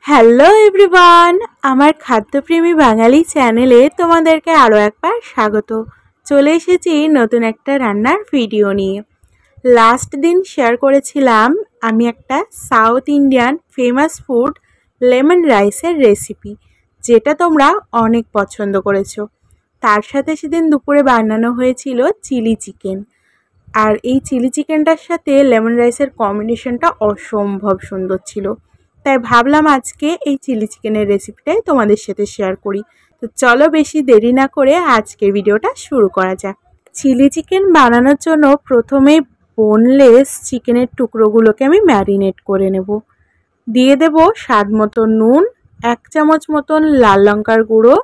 Hello everyone, আমার খাদ্যপ্রেমী বাঙালি চ্যানেলে তোমাদেরকে আরও একবার স্বাগত। চলে এসেছি নতুন একটা রান্নার ভিডিও নিয়ে। লাস্ট দিন শেয়ার করেছিলাম আমি একটা south Indian famous food lemon রাইসের রেসিপি, যেটা তোমরা অনেক পছন্দ করেছো। তার সাথে সেদিন দুপুরে বানানো হয়েছিল চিলি চিকেন। আর এই চিলি চিকেনটার সাথে লেমন রাইসের কম্বিনেশনটা অসম্ভব সুন্দর ছিল। তাই ভাবলাম আজকে এই চিলি চিকেনের রেসিপিটাই তোমাদের সাথে শেয়ার করি। তো চলো বেশি দেরি না করে আজকে ভিডিওটা শুরু করা যাক। চিলি চিকেন বানানোর জন্য প্রথমে বোনলেস চিকেনের টুকরোগুলোকে আমি ম্যারিনেট করে নেব। দিয়ে দেব স্বাদ মতো নুন, 1 চামচ মতন লাল লঙ্কার গুঁড়ো,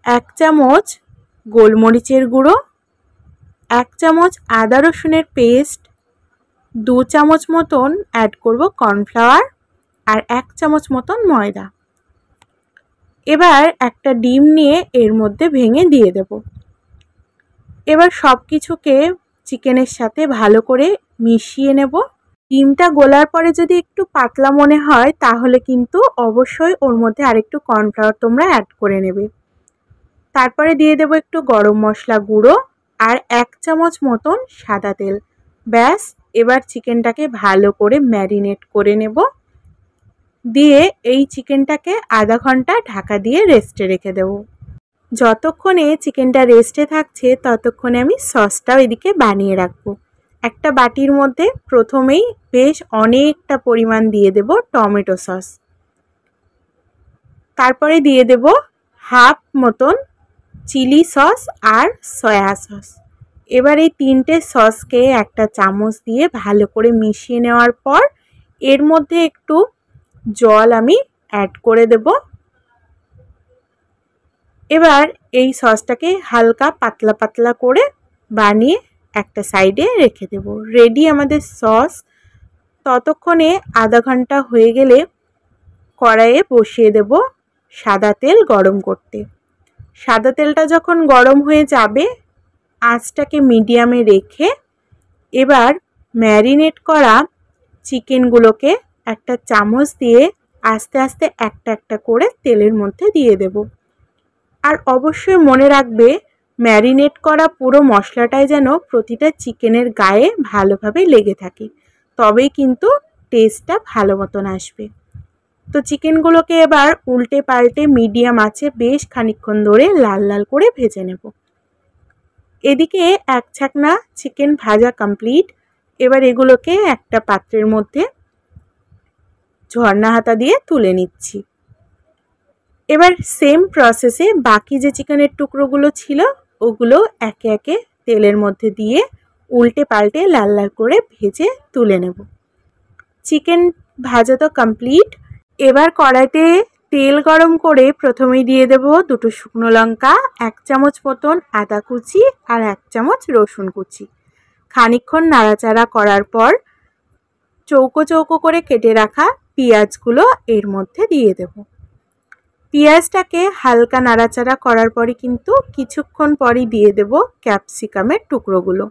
1 চামচ গোলমরিচের গুঁড়ো, 1 চামচ আদা রসুনের পেস্ট, 2 চামচ মতন অ্যাড করব কর্নফ্লাওয়ার আর 1 চামচ মতন ময়দা। এবার একটা ডিম নিয়ে এর মধ্যে ভেঙে দিয়ে দেব। এবার সব কিছুকে চিকেনের সাথে ভালো করে মিশিয়ে নেব। ডিমটা গোলার পরে যদি একটু পাতলা মনে হয় তাহলে কিন্তু অবশ্যই ওর মধ্যে আরেকটু কর্নফ্লাওয়ার তোমরা অ্যাড করে নেবে। তারপরে দিয়ে দেব একটু গরম মশলা গুঁড়ো আর 1 চামচ মতন সাদা তেল। ব্যাস, এবার চিকেনটাকে ভালো করে ম্যারিনেট করে নেব। দিয়ে এই চিকেনটাকে আধা ঘন্টা ঢাকা দিয়ে রেস্টে রেখে দেব। যতক্ষণে চিকেনটা রেস্টে থাকছে ততক্ষণে আমি সসটাও এদিকে বানিয়ে রাখবো। একটা বাটির মধ্যে প্রথমেই বেশ অনেকটা পরিমাণ দিয়ে দেব টমেটো সস। তারপরে দিয়ে দেব হাফ মতন চিলি সস আর সয়া সস। এবার এই 3টে সসকে একটা চামচ দিয়ে ভালো করে মিশিয়ে নেওয়ার পর এর মধ্যে একটু জল আমি অ্যাড করে দেব। এবার এই সসটাকে হালকা পাতলা পাতলা করে বানিয়ে একটা সাইডে রেখে দেব। রেডি আমাদের সস। ততক্ষণে আধা ঘন্টা হয়ে গেলে কড়াইয়ে বসিয়ে দেব সাদা তেল গরম করতে। সাদা তেলটা যখন গরম হয়ে যাবে আঁচটাকে মিডিয়ামে রেখে এবার ম্যারিনেট করা চিকেনগুলোকে একটা চামচ দিয়ে আস্তে আস্তে একটা একটা করে তেলের মধ্যে দিয়ে দেব। আর অবশ্যই মনে রাখবে ম্যারিনেট করা পুরো মশলাটাই যেন প্রতিটা চিকেনের গায়ে ভালোভাবে লেগে থাকে, তবেই কিন্তু টেস্টটা ভালো মতন আসবে। তো চিকেনগুলোকে এবার উল্টে পাল্টে মিডিয়াম আঁচে বেশ খানিকক্ষণ ধরে লাল লাল করে ভেজে নেব। এদিকে 1 ছাকনা চিকেন ভাজা কমপ্লিট। এবার এগুলোকে একটা পাত্রের মধ্যে ঝর্ণা হাতা দিয়ে তুলে নিচ্ছি। এবার সেম প্রসেসে বাকি যে চিকেনের টুকরোগুলো ছিল ওগুলো একে একে তেলের মধ্যে দিয়ে উল্টে পাল্টে লাল লাল করে ভেজে তুলে নেব। চিকেন ভাজা তো কমপ্লিট। এবার কড়াইতে তেল গরম করে প্রথমেই দিয়ে দেব 2টো শুকনো লঙ্কা, 1 চামচ মতন আদা কুচি আর 1 চামচ রসুন কুচি। খানিকক্ষণ নাড়াচাড়া করার পর চৌকো চৌকো করে কেটে রাখা পেঁয়াজগুলো এর মধ্যে দিয়ে দেব। পেঁয়াজটাকে হালকা নাড়াচাড়া করার পরে কিন্তু কিছুক্ষণ পরই দিয়ে দেব ক্যাপসিকামের টুকরোগুলো।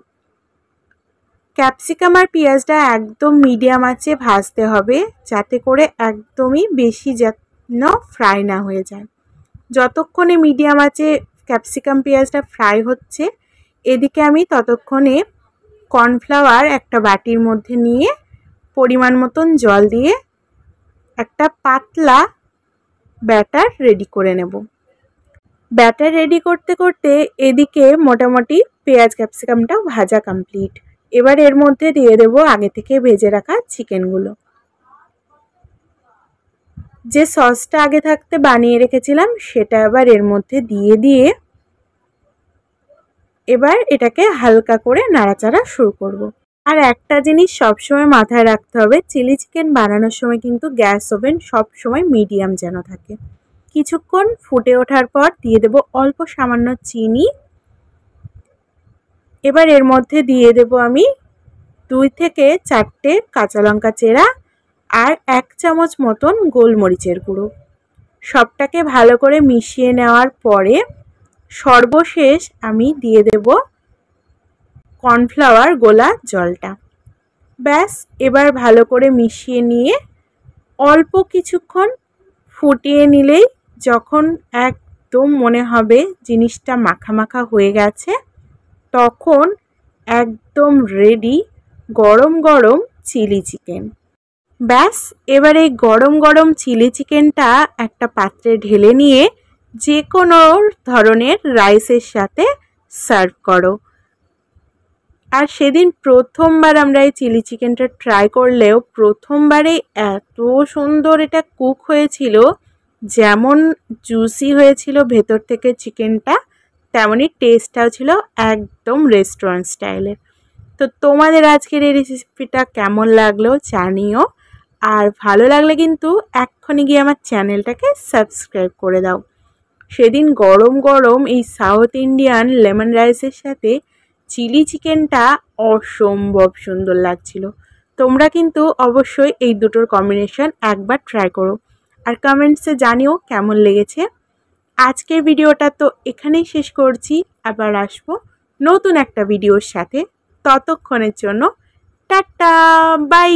ক্যাপসিকাম আর পেঁয়াজটা একদম মিডিয়াম আঁচে ভাজতে হবে, যাতে করে একদমই বেশি যেন ফ্রাই না হয়ে যায়। যতক্ষণে মিডিয়াম আঁচে ক্যাপসিকাম পেঁয়াজটা ফ্রাই হচ্ছে এদিকে আমি ততক্ষণে কর্নফ্লাওয়ার একটা বাটির মধ্যে নিয়ে পরিমাণ মতন জল দিয়ে একটা পাতলা ব্যাটার রেডি করে নেব। ব্যাটার রেডি করতে করতে এদিকে মোটামুটি পেঁয়াজ ক্যাপসিকামটাও ভাজা কমপ্লিট। এবার এর মধ্যে দিয়ে দেব আগে থেকে ভেজে রাখা চিকেনগুলো। যে সসটা আগে থাকতে বানিয়ে রেখেছিলাম সেটা এবার এর মধ্যে দিয়ে এবার এটাকে হালকা করে নাড়াচাড়া শুরু করব। আর একটা জিনিস সবসময় মাথায় রাখতে হবে, চিলি চিকেন বানানোর সময় কিন্তু গ্যাস ওভেন সবসময় মিডিয়াম যেন থাকে। কিছুক্ষণ ফুটে ওঠার পর দিয়ে দেব অল্প সামান্য চিনি। এবার এর মধ্যে দিয়ে দেব আমি 2 থেকে 4টে কাঁচা লঙ্কা চেরা আর 1 চামচ মতন গোলমরিচের গুঁড়ো। সবটাকে ভালো করে মিশিয়ে নেওয়ার পরে সর্বশেষ আমি দিয়ে দেব কর্নফ্লাওয়ার গোলা জলটা। ব্যাস, এবার ভালো করে মিশিয়ে নিয়ে অল্প কিছুক্ষণ ফুটিয়ে নিলেই যখন একদম মনে হবে জিনিসটা মাখা মাখা হয়ে গেছে, তখন একদম রেডি গরম গরম চিলি চিকেন। ব্যাস, এবার এই গরম গরম চিলি চিকেনটা একটা পাত্রে ঢেলে নিয়ে যে কোনো ধরনের রাইসের সাথে সার্ভ করো। আর সেদিন প্রথমবার আমরা এই চিলি চিকেনটা ট্রাই করলেও প্রথমবারে এত সুন্দর এটা কুক হয়েছিল, যেমন জুসি হয়েছিল ভেতর থেকে চিকেনটা, তেমনই টেস্টটাও ছিল একদম রেস্টুরেন্ট স্টাইলের। তো তোমাদের আজকের এই রেসিপিটা কেমন লাগলো জানিও, আর ভালো লাগলে কিন্তু এক্ষুনি গিয়ে আমার চ্যানেলটাকে সাবস্ক্রাইব করে দাও। সেদিন গরম গরম এই সাউথ ইন্ডিয়ান লেমন রাইসের সাথে চিলি চিকেনটা অসম্ভব সুন্দর লাগছিল। তোমরা কিন্তু অবশ্যই এই দুটোর কম্বিনেশন একবার ট্রাই করো, আর কমেন্টসে জানিও কেমন লেগেছে। আজকের ভিডিওটা তো এখানেই শেষ করছি, আবার আসবো নতুন একটা ভিডিওর সাথে। ততক্ষণের জন্য টাটা, বাই।